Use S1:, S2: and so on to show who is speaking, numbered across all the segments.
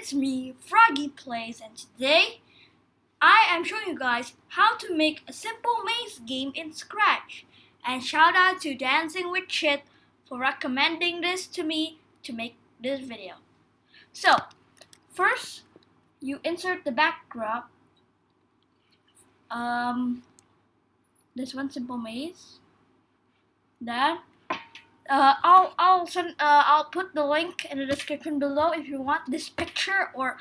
S1: it's me, Froggy Plays, and today I am showing you guys how to make a simple maze game in Scratch. And shout out to Dancing with Chit for recommending this to me to make this video. So, first, you insert the backdrop. This one simple maze. Then I'll put the link in the description below if you want this picture, or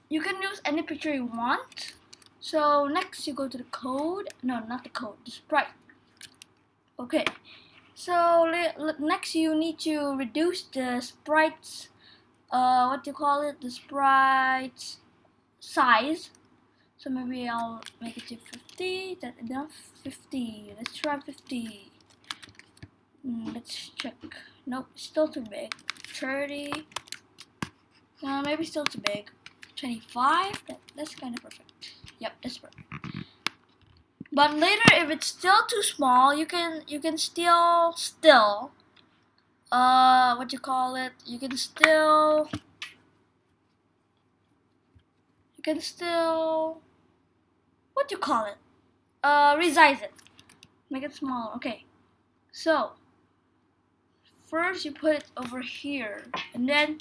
S1: you can use any picture you want. So next you go to the code. No, not the code. The sprite. Okay. So next you need to reduce the sprites. The sprites size. So maybe I'll make it to 50. That enough? 50. Let's try 50. Let's check. Nope, still too big. 30. Maybe still too big. 25. That's kind of perfect. Yep, that's perfect. But later, if it's still too small, you can still resize it. Make it smaller. Okay. So first you put it over here, and then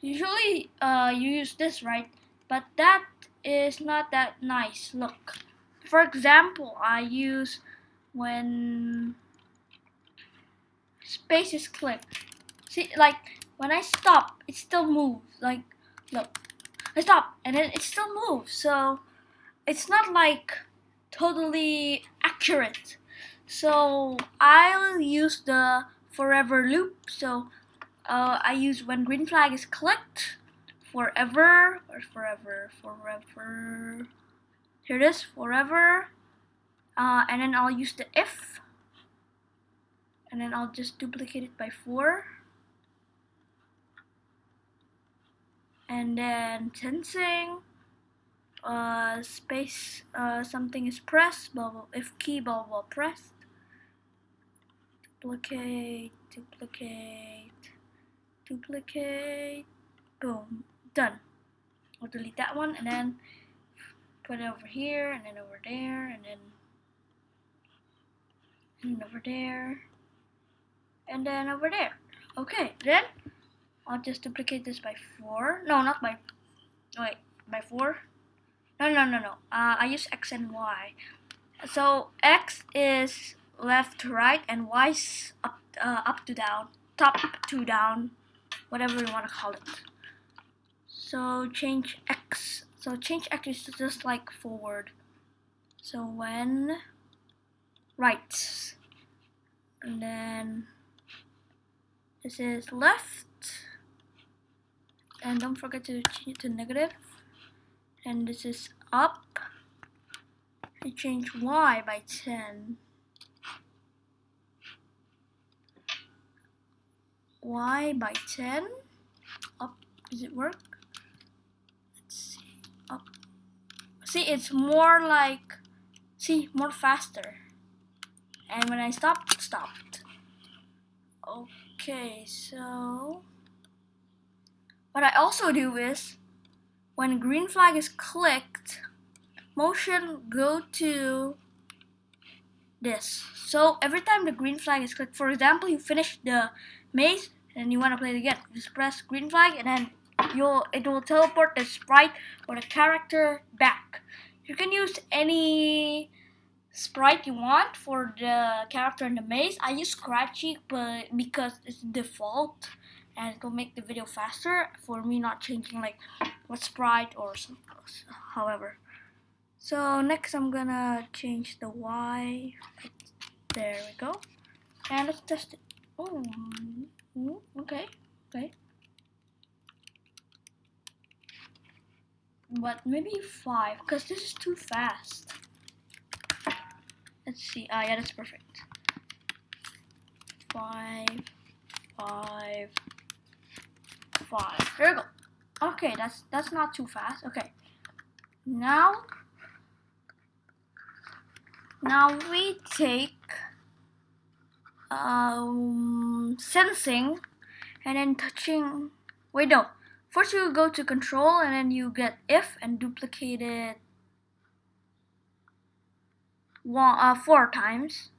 S1: usually you use this, right? But that is not that nice. Look, for example, I use when space is clicked. See, like when I stop, it still moves. Like, look, I stop and then it still moves. So it's not like totally accurate. So I'll use the forever loop. So I use when green flag is clicked, forever. Here it is, forever. And then I'll use the if, and then I'll just duplicate it by 4. And then sensing, space, something is pressed, blah blah, if key blah blah pressed. Duplicate, boom, done. I'll delete that one and then put it over here, and then over there, and then over there, and then over there. Okay, then I'll just duplicate this by 4. No, not by, wait, by 4? No. I use X and Y. So X is left to right, and Y is up to down, top to down, whatever you want to call it. So change X. So change X is just like forward. So when right, and then this is left, and don't forget to change it to negative. And this is up. I change Y by 10. Y by 10. Up. Does it work? Let's see. Up. See, it's more like, more faster. And when I stopped, it stopped. Okay, so what I also do is, when green flag is clicked, motion go to this. So every time the green flag is clicked, for example, you finish the maze and you want to play it again, just press green flag, and then it will teleport the sprite or the character back. You can use any sprite you want for the character in the maze. I use Scratchy, but because it's default, and it will make the video faster for me not changing like what sprite or something else. However, so next I'm gonna change the Y. There we go, and let's test it. Oh, okay. But maybe 5, because this is too fast. Let's see. Yeah, that's perfect. 5. There we go. Okay, that's not too fast. Okay. Now we take sensing, and then touching. Wait, no. first you go to control and then you get if and duplicate it 4 times.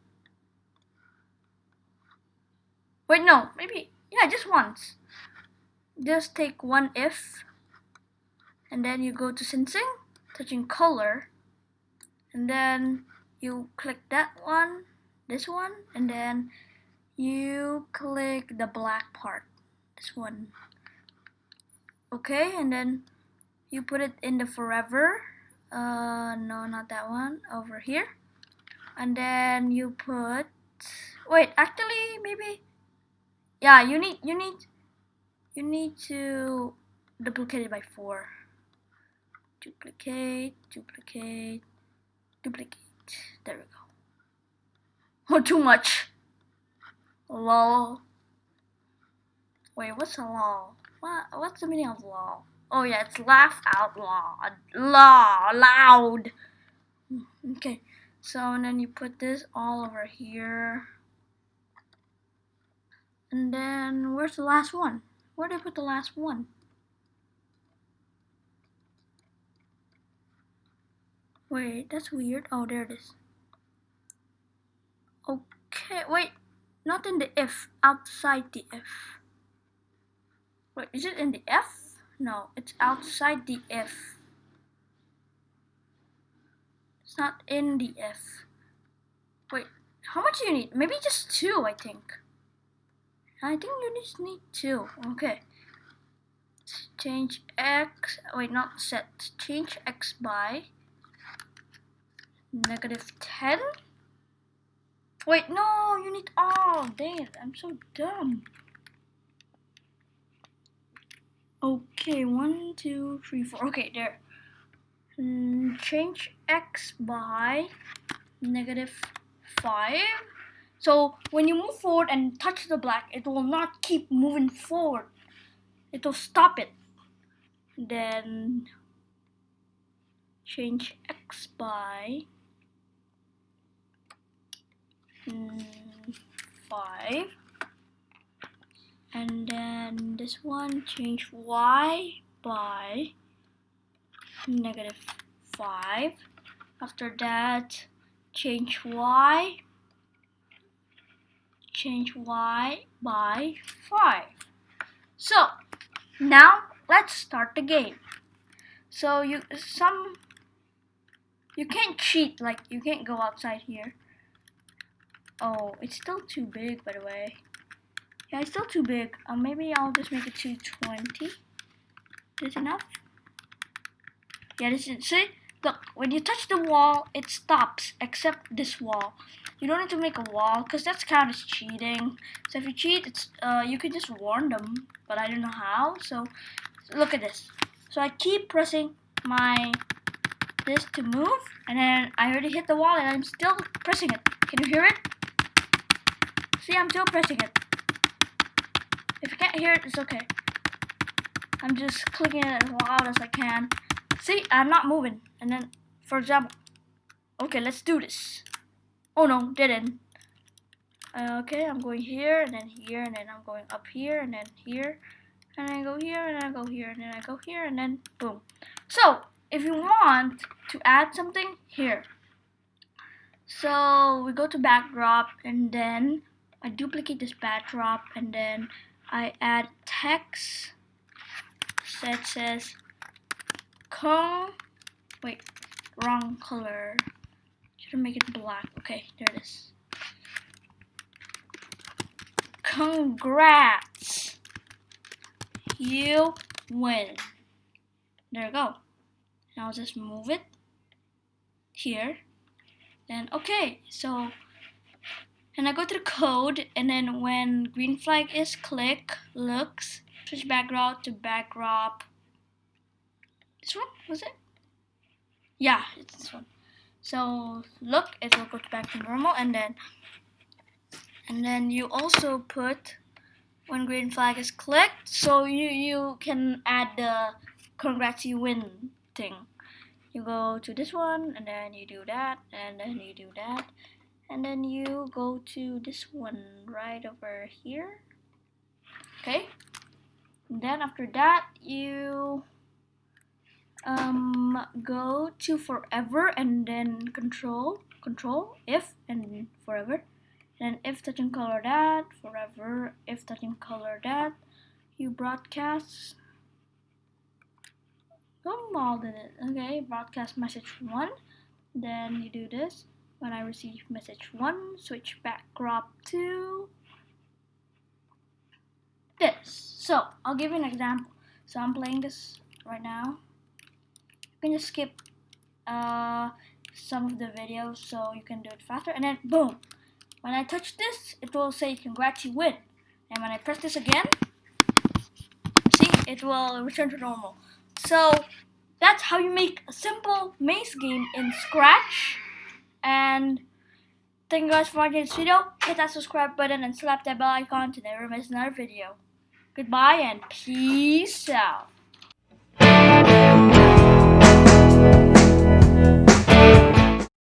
S1: Wait, no, maybe, yeah, just once. Just take one if, and then you go to sensing, touching color, and then you click that one, this one, and then you click the black part, this one. Okay, and then you put it in the forever. No, not that one, over here. And then you put, wait, actually, maybe, yeah, you need to duplicate it by 4. Duplicate, duplicate, duplicate. There we go. Oh, too much. Lol. Wait, what's a lol? What's the meaning of lol? Oh yeah, it's laugh out loud. Loud. Okay, so and then you put this all over here. And then where's the last one? Where did I put the last one? Wait, that's weird. Oh, there it is. Okay, wait, not in the if, outside the if. Wait, is it in the F? No, it's outside the if. It's not in the if. Wait, how much do you need? Maybe just 2, I think. I think you just need 2. Okay. Change x, wait, not set. Change x by -10. Wait, no, you need all. Dang it, I'm so dumb. Okay, 1, 2, 3, 4. Okay, there. Change x by -5. So when you move forward and touch the black, it will not keep moving forward. It will stop it. Then change x by 5. And then this one, change y by -5. After that, change y by 5. So now let's start the game. So you can't cheat, like you can't go outside here. Oh, it's still too big, by the way. Yeah, it's still too big. Maybe I'll just make it 220. Is enough? Yeah, this is, see? Look, when you touch the wall, it stops, except this wall. You don't need to make a wall, because that's kind of cheating. So if you cheat, it's you can just warn them, but I don't know how. So look at this. So I keep pressing this to move, and then I already hit the wall, and I'm still pressing it. Can you hear it? See, I'm still pressing it. If you can't hear it, it's okay. I'm just clicking it as loud as I can. See, I'm not moving. And then, for example, okay, let's do this. Oh no, didn't. Okay, I'm going here, and then I'm going up here, and then here, and then I go here, and then I go here, and then I go here, and then boom. So, if you want to add something, here. So, we go to backdrop, and then I duplicate this backdrop, and then I add text that says wait, wrong color. Should make it black. Okay, there it is. Congrats! You win. There you go. Now I'll just move it here. Then okay, so and I go to the code, and then when green flag is click, looks, switch backdrop to backdrop. This one, was it? Yeah, it's this one. So look, it will go back to normal, and then you also put when green flag is clicked, so you can add the congrats you win thing. You go to this one, and then you do that, and then you do that. And then you go to this one right over here. Okay? And then after that, you go to forever and then control if and forever, and if touching color that forever, if touching color that, you broadcast all did it. Okay, broadcast message 1. Then you do this. When I receive message 1, switch back crop to this. So I'll give you an example. So I'm playing this right now. You can just skip some of the videos so you can do it faster, and then boom, when I touch this, it will say congrats, you win. And when I press this again, see, it will return to normal. So that's how you make a simple maze game in Scratch. And thank you guys for watching this video. Hit that subscribe button and slap that bell icon to never miss another video. Goodbye and peace out.